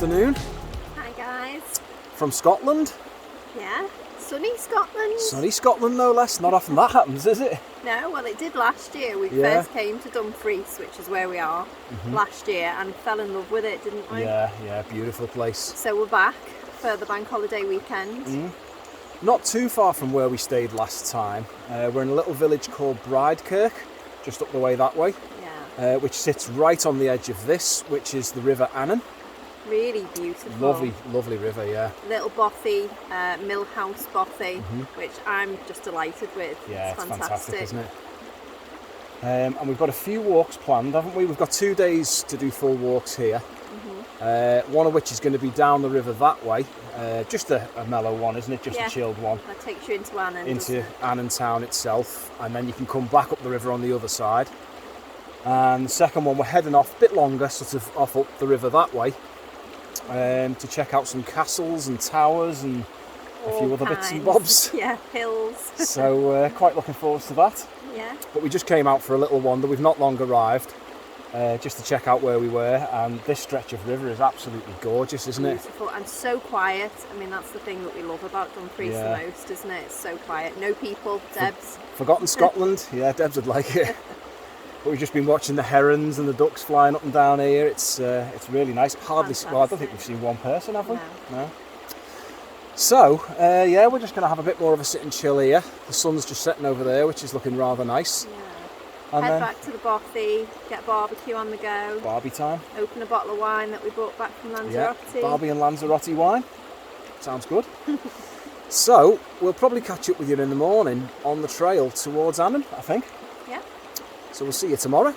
afternoon. Hi guys. From Scotland. Yeah, sunny Scotland. Sunny Scotland, no less. Not often that happens, is it? No, well it did last year. We first came to Dumfries, which is where we are, last year, and fell in love with it, didn't we? Yeah, beautiful place. So we're back for the bank holiday weekend. Not too far from where we stayed last time. We're in a little village called Bridekirk, just up the way that way. Yeah. Which sits right on the edge of this, which is the River Annan. Really beautiful. Lovely river, yeah. Little Bothy, Millhouse Bothy, which I'm just delighted with. Yeah, it's fantastic, isn't it? And we've got a few walks planned, haven't we? We've got 2 days to do full walks here. One of which is going to be down the river that way. Just a mellow one, isn't it? Just a chilled one. That takes you into Annan. Into Annan town itself, and then you can come back up the river on the other side. And the second one, we're heading off a bit longer, sort of off up the river that way, to check out some castles and towers and a few other bits and bobs. Yeah, hills. So quite looking forward to that. Yeah. But we just came out for a little wander. We've not long arrived, just to check out where we were. And this stretch of river is absolutely gorgeous, isn't it? Beautiful and so quiet. I mean, that's the thing that we love about Dumfries the most, isn't it? It's so quiet. No people. Debs. Forgotten Scotland. Yeah, Debs would like it. But we've just been watching the herons and the ducks flying up and down here. It's really nice. Hardly, well, I don't think we've seen one person, have we? No. So, yeah, we're just going to have a bit more of a sit and chill here. The sun's just setting over there, which is looking rather nice. Yeah. And head back to the Bothy, get barbecue on the go. Barbie time. Open a bottle of wine that we brought back from Lanzarote. Yeah, Barbie and Lanzarote wine. Sounds good. So, we'll probably catch up with you in the morning on the trail towards Annan, I think. Yeah. So we'll see you tomorrow.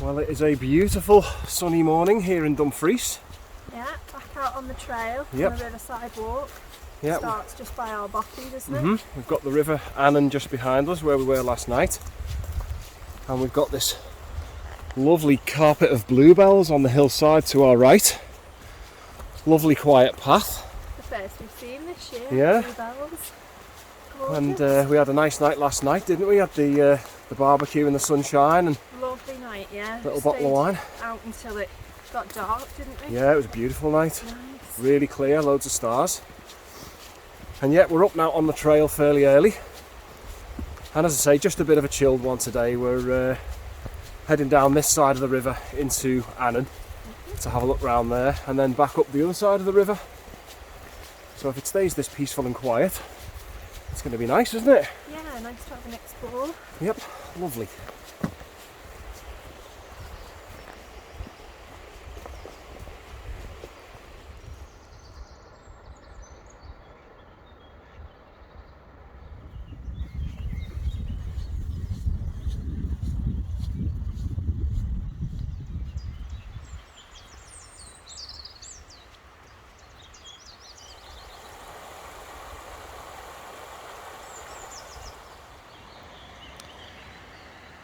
Well, it is a beautiful sunny morning here in Dumfries. Yeah, back out on the trail, on the riverside walk. Yep. Starts just by our Bothy, doesn't it? We've got the River Annan just behind us, where we were last night. And we've got this lovely carpet of bluebells on the hillside to our right. Lovely quiet path. The first we've seen this year. Yeah. Bluebells. And we had a nice night last night, didn't we? Had the barbecue in the sunshine and lovely night, yeah. Little bottle of wine. Out until it got dark, didn't we? Yeah, it was a beautiful night. Nice. Really clear, loads of stars. And yet we're up now on the trail fairly early. And as I say, just a bit of a chilled one today. We're heading down this side of the river into Annan to have a look round there, and then back up the other side of the river. So if it stays this peaceful and quiet, it's going to be nice, isn't it? Yeah, nice to have an explore. Yep, lovely.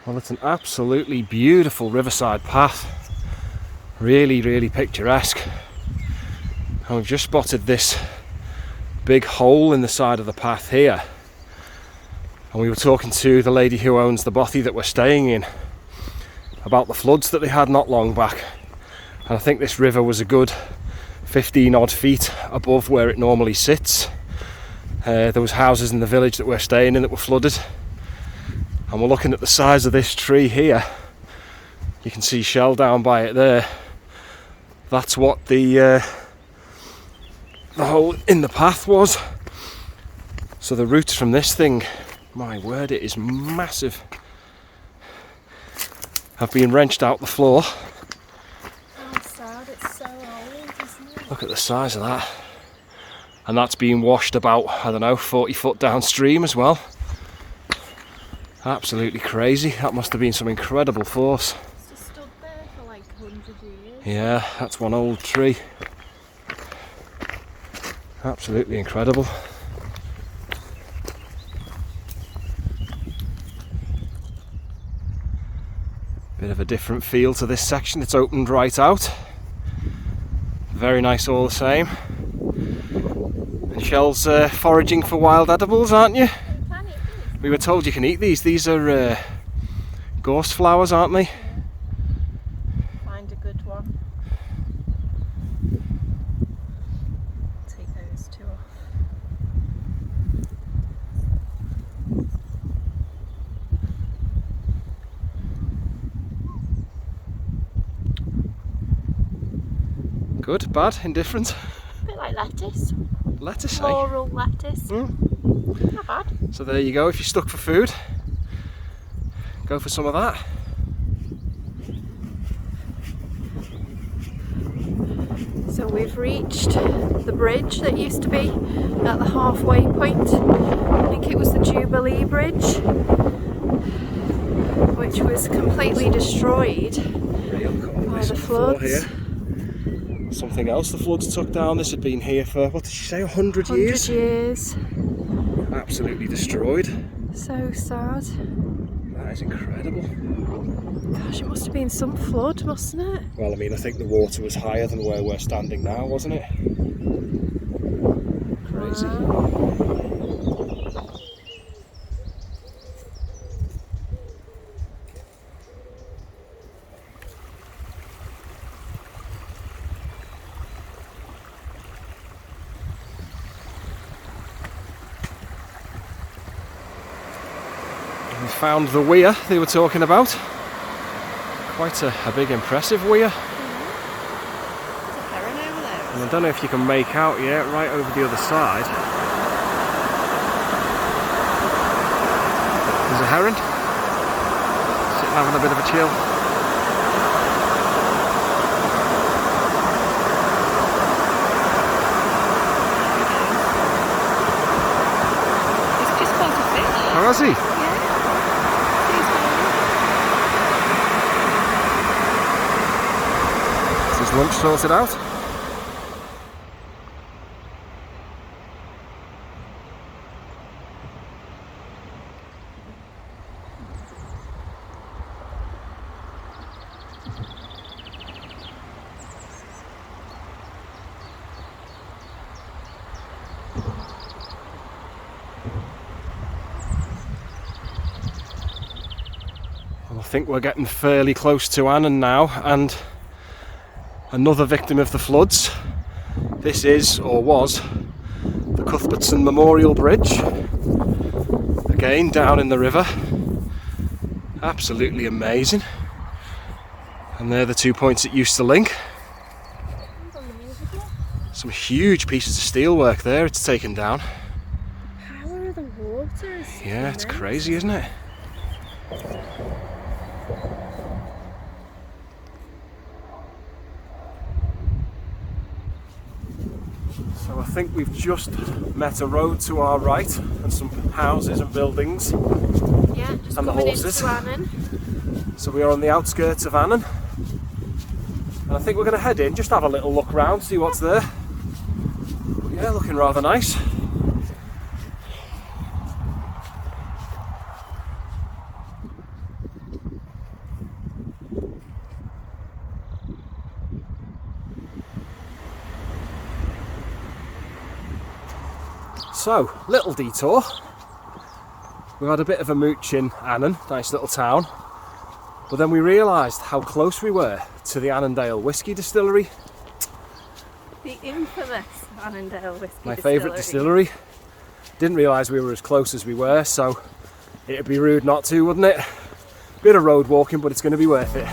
Well, it's an absolutely beautiful riverside path. Really, really picturesque. And we've just spotted this big hole in the side of the path here. And we were talking to the lady who owns the bothy that we're staying in about the floods that they had not long back. And I think this river was a good 15 odd feet above where it normally sits. There was houses in the village that we're staying in that were flooded. And we're looking at the size of this tree here. You can see shell down by it there. That's what the hole in the path was. So the roots from this thing, my word, it is massive, have been wrenched out the floor. Oh, sad. It's so old, isn't it? Look at the size of that. And that's being washed about, I don't know, 40 foot downstream as well. Absolutely crazy. That must have been some incredible force. It's just stood there for like 100 years. Yeah, that's one old tree. Absolutely incredible. Bit of a different feel to this section. It's opened right out. Very nice all the same. And Shell's foraging for wild edibles, aren't you? We were told you can eat these. These are gorse flowers, aren't they? Find a good one. Take those two off. Good, bad, indifferent? A bit like lettuce. Lettuce, eh? Floral lettuce. Not bad. So there you go, if you're stuck for food, go for some of that. So we've reached the bridge that used to be at the halfway point. I think it was the Jubilee Bridge, which was completely destroyed by the floods. Here. Something else the floods took down. This had been here for, what did she say, 100 years? 100 years. Absolutely destroyed. So sad. That is incredible. Gosh, it must have been some flood, mustn't it? Well, I mean, I think the water was higher than where we're standing now, wasn't it? Crazy. We found the weir they were talking about. Quite a big, impressive weir. There's a heron over there. And I don't know if you can make out yet, right over the other side. There's a heron. Sitting having a bit of a chill. He's just caught a fish. How is he? Is his lunch sorted out? Well, I think we're getting fairly close to Annan now, and another victim of the floods. This is, or was, the Cuthbertson Memorial Bridge. Again, down in the river. Absolutely amazing. And they're the 2 points it used to link. Some huge pieces of steelwork there it's taken down. Power of the water. Yeah, it's crazy, isn't it? So I think we've just met a road to our right and some houses and buildings. Yeah, just and the coming horses. into Annan. So we are on the outskirts of Annan. And I think we're going to head in, just have a little look round, see what's there. But yeah, looking rather nice. So, little detour. We've had a bit of a mooch in Annan, nice little town. But then we realised how close we were to the Annandale Whiskey Distillery. The infamous Annandale Whiskey My favourite distillery. Didn't realise we were as close as we were, so it'd be rude not to, wouldn't it? Bit of road walking, but it's going to be worth it.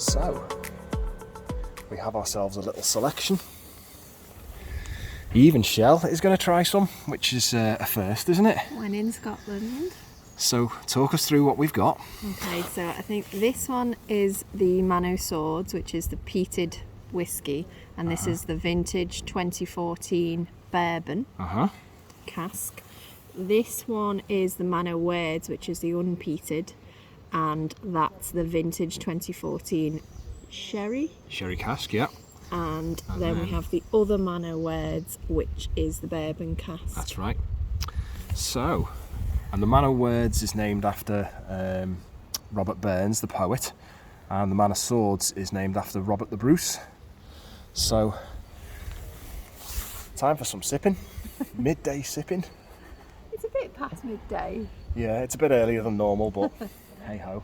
So, we have ourselves a little selection. Even Shell is going to try some, which is a first, isn't it? When in Scotland. So, talk us through what we've got. Okay, so I think this one is the Manor Swords, which is the peated whiskey, and this is the vintage 2014 bourbon cask. This one is the Manor Words, which is the unpeated, and that's the vintage 2014 sherry cask, yeah. And then we have the other Manor Words, which is the bourbon cask. That's right. So, and the Manor Words is named after Robert Burns, the poet, and the Manor Swords is named after Robert the Bruce. So, time for some sipping. Midday sipping. It's a bit past midday. Yeah, it's a bit earlier than normal, but hey ho.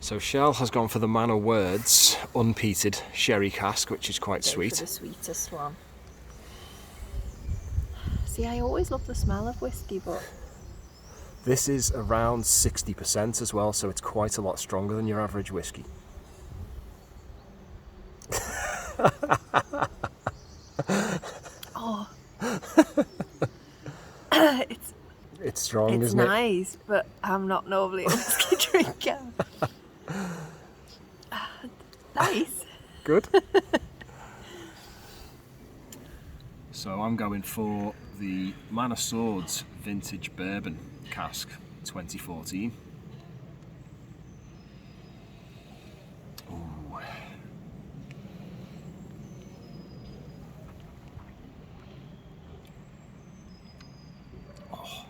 So Shell has gone for the Manor Words unpeated sherry cask, which is quite sweet. For the sweetest one. See, I always love the smell of whiskey, but this is around 60% as well, so it's quite a lot stronger than your average whiskey. oh, it's strong, it's isn't it? It's nice, but I'm not normally a whiskey drinker. Nice. Good. So I'm going for the Manor Swords Vintage Bourbon Cask 2014. Ooh. Oh.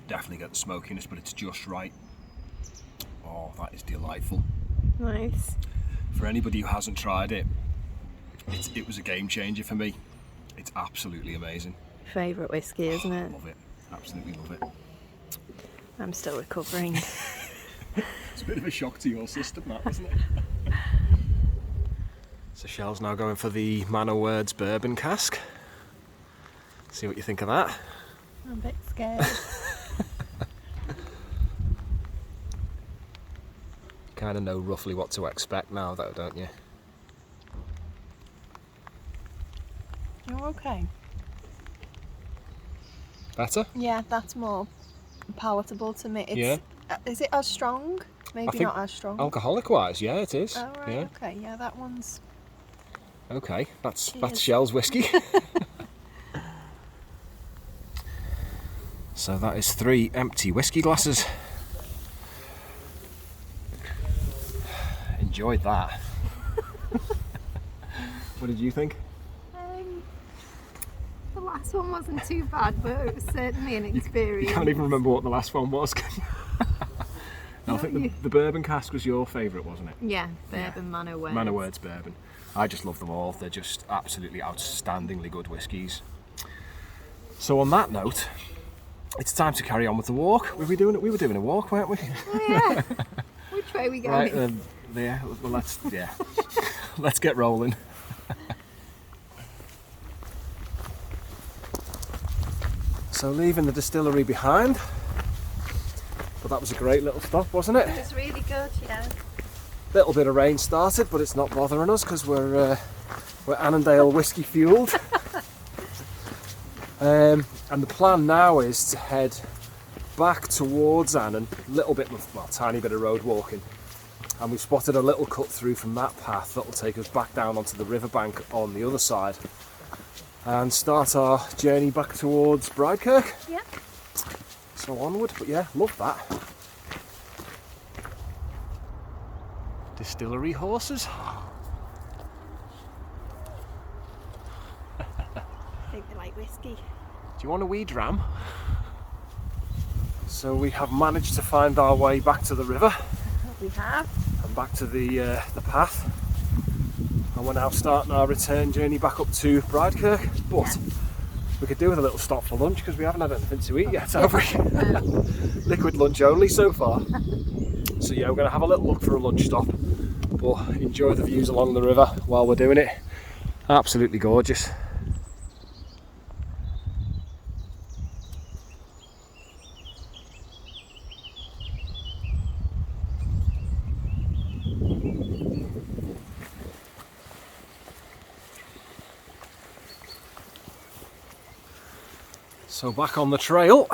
Definitely get the smokiness, but it's just right. Oh, that is delightful. Nice. For anybody who hasn't tried it, it was a game changer for me. It's absolutely amazing. Favourite whiskey, isn't it? Love it. Absolutely love it. I'm still recovering. It's a bit of a shock to your system, that, isn't it? So Shell's now going for the Manor Words Bourbon Cask. See what you think of that. I'm a bit scared. Kind of know roughly what to expect now, though, don't you? You're okay. Better? Yeah, that's more palatable to me. It's, Yeah. Is it as strong? Maybe not as strong. Alcoholic-wise, yeah, it is. Oh, right, yeah. okay. Yeah, that one's... Okay, that's Cheers. Shell's whiskey. So that is 3 empty whiskey glasses. Enjoyed that. What did you think? The last one wasn't too bad, but it was certainly an experience. You can't even remember what the last one was, can you? No, I think the bourbon cask was your favourite, wasn't it? Yeah, bourbon Manor Words. Manor Words bourbon. I just love them all. They're just absolutely outstandingly good whiskies. So on that note, it's time to carry on with the walk. We were doing a walk, weren't we? Oh, yeah. Which way are we going? Right, yeah. Well, let's get rolling. So leaving the distillery behind, but that was a great little stop, wasn't it? It was really good, yeah. Little bit of rain started, but it's not bothering us because we're Annandale whiskey fueled. And the plan now is to head back towards Annan, tiny bit of road walking, and we spotted a little cut through from that path that'll take us back down onto the riverbank on the other side and start our journey back towards Bridekirk. Yeah. So onward, but yeah, love that. Distillery horses. I think they like whiskey. Do you want a wee dram? So we have managed to find our way back to the river. We have. And back to the path. And we're now starting our return journey back up to Bridekirk. But we could do with a little stop for lunch because we haven't had anything to eat yet, have we? Liquid lunch only so far. So yeah, we're going to have a little look for a lunch stop. But enjoy the views along the river while we're doing it. Absolutely gorgeous. So back on the trail.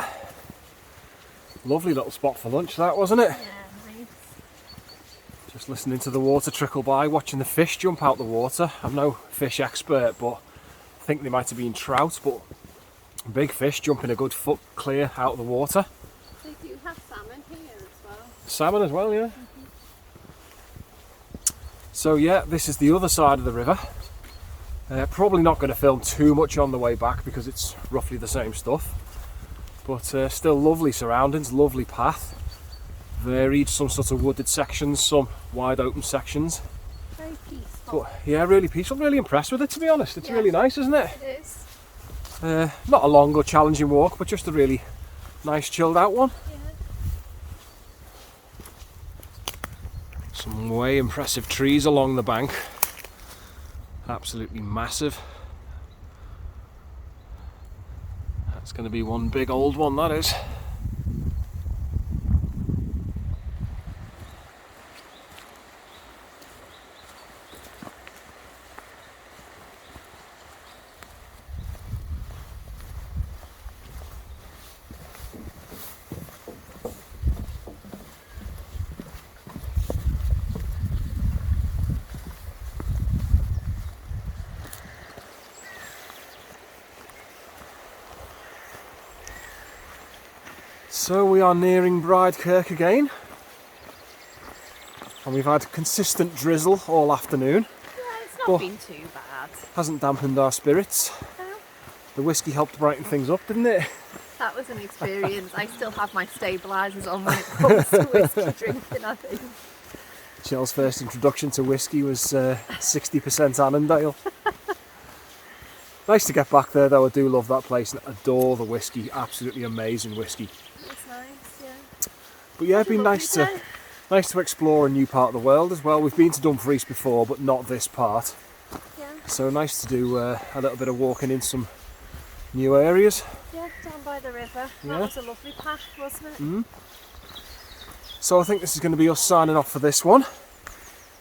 Lovely little spot for lunch that, wasn't it? Yeah, nice. Just listening to the water trickle by, watching the fish jump out the water. I'm no fish expert, but I think they might have been trout, but big fish jumping a good foot clear out of the water. They do have salmon here as well. Salmon as well, yeah. So yeah, this is the other side of the river. Probably not going to film too much on the way back because it's roughly the same stuff. But still lovely surroundings, lovely path. Varied, some sort of wooded sections, some wide open sections. Very peaceful. But yeah, really peaceful, really impressed with it to be honest. It's really nice, isn't it? It is. Not a long or challenging walk, but just a really nice chilled out one. Yeah. Some way impressive trees along the bank. Absolutely massive. That's going to be one big old one, that is. So we are nearing Bridekirk again, and we've had consistent drizzle all afternoon. Yeah, it's not been too bad. Hasn't dampened our spirits. No. The whiskey helped brighten things up, didn't it? That was an experience. I still have my stabilisers on when it comes to whiskey drinking, I think. Shell's first introduction to whiskey was 60% Annandale. Nice to get back there though, I do love that place and adore the whiskey, absolutely amazing whiskey. It's nice, yeah. But yeah, it'd been nice to explore a new part of the world as well. We've been to Dumfries before, but not this part. Yeah. So nice to do a little bit of walking in some new areas. Yeah, down by the river. Yeah. That was a lovely path, wasn't it? Mm. So I think this is going to be us signing off for this one.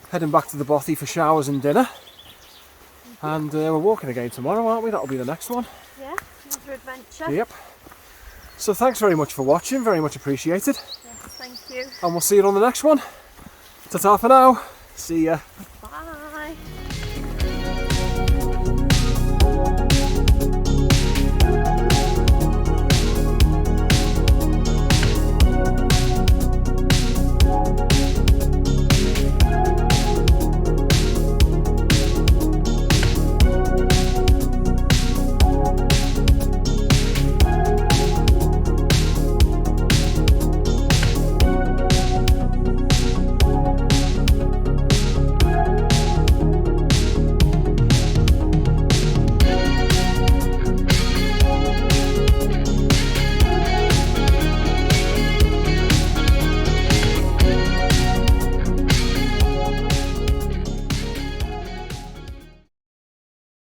Heading back to the Bothy for showers and dinner. And we're walking again tomorrow, aren't we? That'll be the next one. Yeah, another adventure. Yep. So thanks very much for watching, very much appreciated. Yes, thank you. And we'll see you on the next one. Ta-ta for now. See ya.